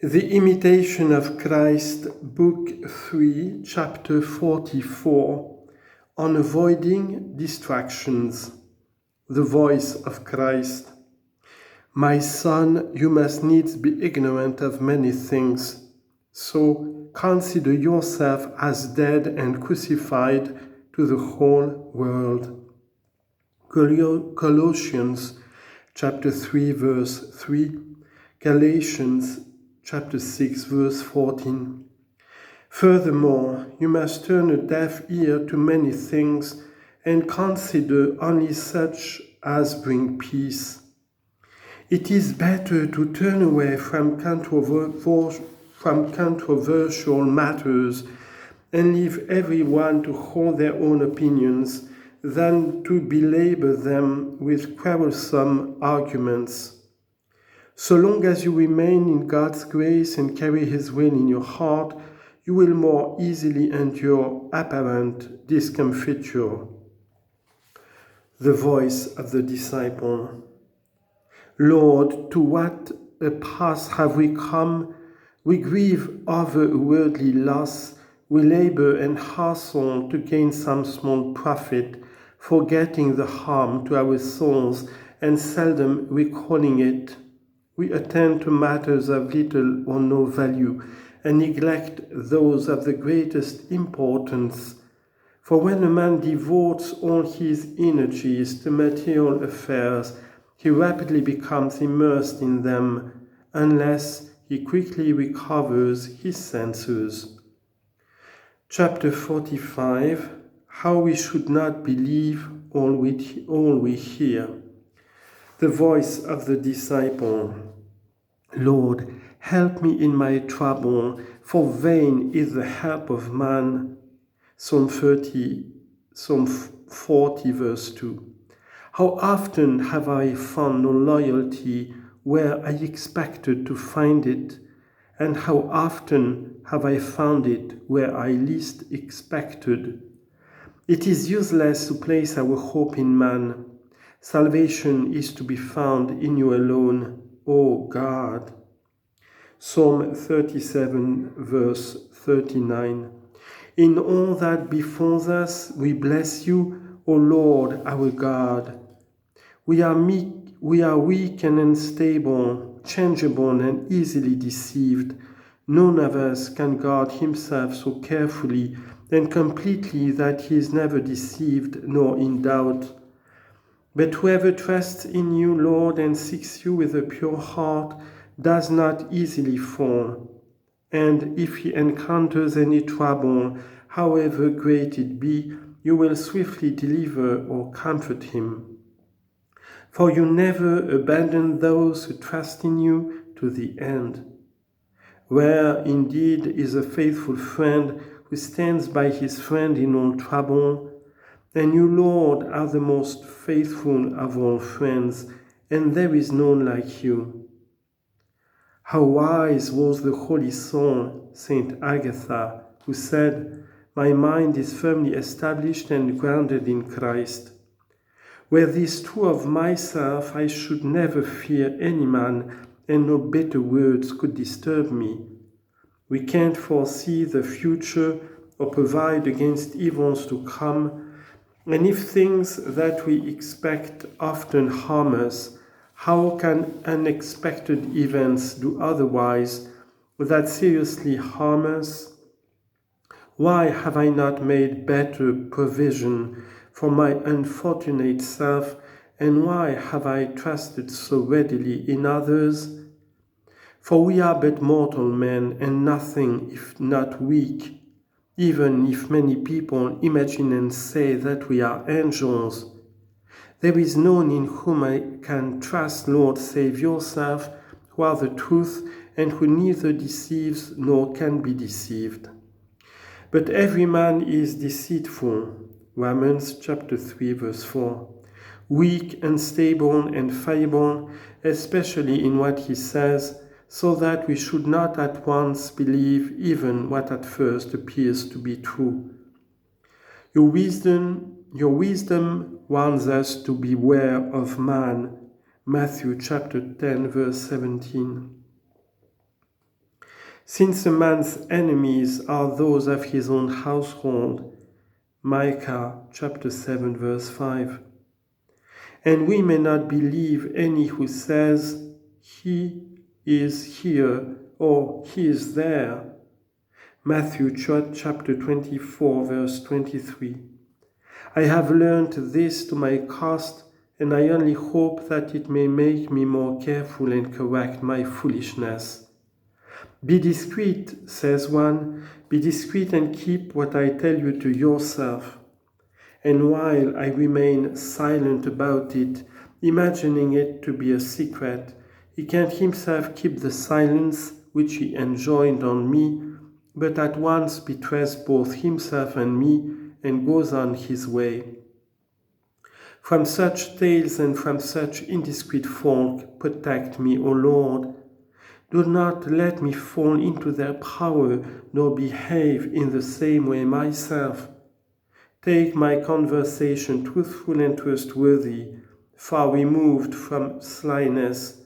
The Imitation of Christ, Book 3, Chapter 44, on avoiding distractions. The voice of Christ. My son, you must needs be ignorant of many things. So consider yourself as dead and crucified to the whole world. Colossians chapter 3, verse 3, Galatians chapter 6, verse 14. Furthermore, you must turn a deaf ear to many things and consider only such as bring peace. It is better to turn away from controversial matters and leave everyone to hold their own opinions than to belabor them with quarrelsome arguments. So long as you remain in God's grace and carry His will in your heart, you will more easily endure apparent discomfiture. The voice of the disciple. Lord, to what a pass have we come? We grieve over a worldly loss, we labor and hustle to gain some small profit, forgetting the harm to our souls and seldom recalling it. We attend to matters of little or no value and neglect those of the greatest importance. For when a man devotes all his energies to material affairs, he rapidly becomes immersed in them, unless he quickly recovers his senses. Chapter 45. How we should not believe all we hear. The voice of the disciple. Lord, help me in my trouble, for vain is the help of man. Psalm 40, verse 2. How often have I found no loyalty where I expected to find it, and how often have I found it where I least expected? It is useless to place our hope in man. Salvation is to be found in you alone, O God. Psalm 37, verse 39. In all that befalls us, we bless you, O Lord, our God. We are weak and unstable, changeable and easily deceived. None of us can guard himself so carefully and completely that he is never deceived nor in doubt. But whoever trusts in you, Lord, and seeks you with a pure heart, does not easily fall. And if he encounters any trouble, however great it be, you will swiftly deliver or comfort him. For you never abandon those who trust in you to the end. Where indeed is a faithful friend who stands by his friend in all trouble, and you, Lord, are the most faithful of all friends, and there is none like you. How wise was the holy soul, Saint Agatha, who said, "My mind is firmly established and grounded in Christ. Were this true of myself, I should never fear any man, and no bitter words could disturb me. We can't foresee the future or provide against evils to come, and if things that we expect often harm us, how can unexpected events do otherwise that seriously harm us? Why have I not made better provision for my unfortunate self, and why have I trusted so readily in others? For we are but mortal men, and nothing if not weak, even if many people imagine and say that we are angels. There is none in whom I can trust, Lord, save yourself, who are the truth, and who neither deceives nor can be deceived. But every man is deceitful, Romans chapter 3, verse 4, weak, unstable, and fallible, especially in what he says, so that we should not at once believe even what at first appears to be true. Your wisdom warns us to beware of man, Matthew chapter 10, verse 17. Since a man's enemies are those of his own household. Micah chapter 7 verse 5. And we may not believe any who says, he is here or he is there. Matthew chapter 24 verse 23. I have learned this to my cost, and I only hope that it may make me more careful and correct my foolishness. Be discreet, says one, be discreet and keep what I tell you to yourself. And while I remain silent about it, imagining it to be a secret, he can't himself keep the silence which he enjoined on me, but at once betrays both himself and me and goes on his way. From such tales and from such indiscreet folk, protect me, O Lord. Do not let me fall into their power, nor behave in the same way myself. Take my conversation truthful and trustworthy, far removed from slyness.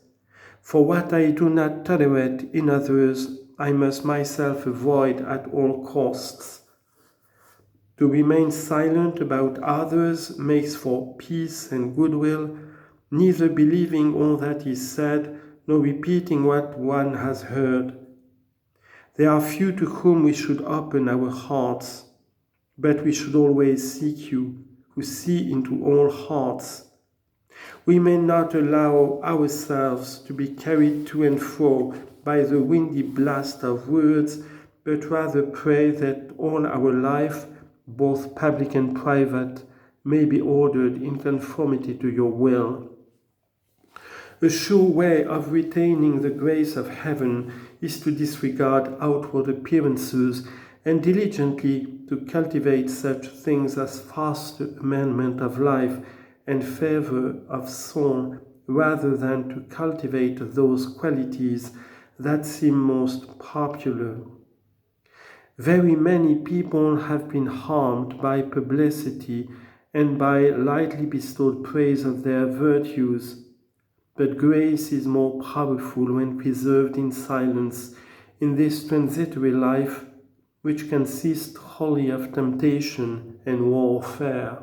For what I do not tolerate in others, I must myself avoid at all costs. To remain silent about others makes for peace and goodwill, neither believing all that is said, nor repeating what one has heard. There are few to whom we should open our hearts, but we should always seek you, who see into all hearts. We may not allow ourselves to be carried to and fro by the windy blast of words, but rather pray that all our life, both public and private, may be ordered in conformity to your will. A sure way of retaining the grace of heaven is to disregard outward appearances and diligently to cultivate such things as fast amendment of life and fervor of soul, rather than to cultivate those qualities that seem most popular. Very many people have been harmed by publicity and by lightly bestowed praise of their virtues, but grace is more powerful when preserved in silence in this transitory life, which consists wholly of temptation and warfare.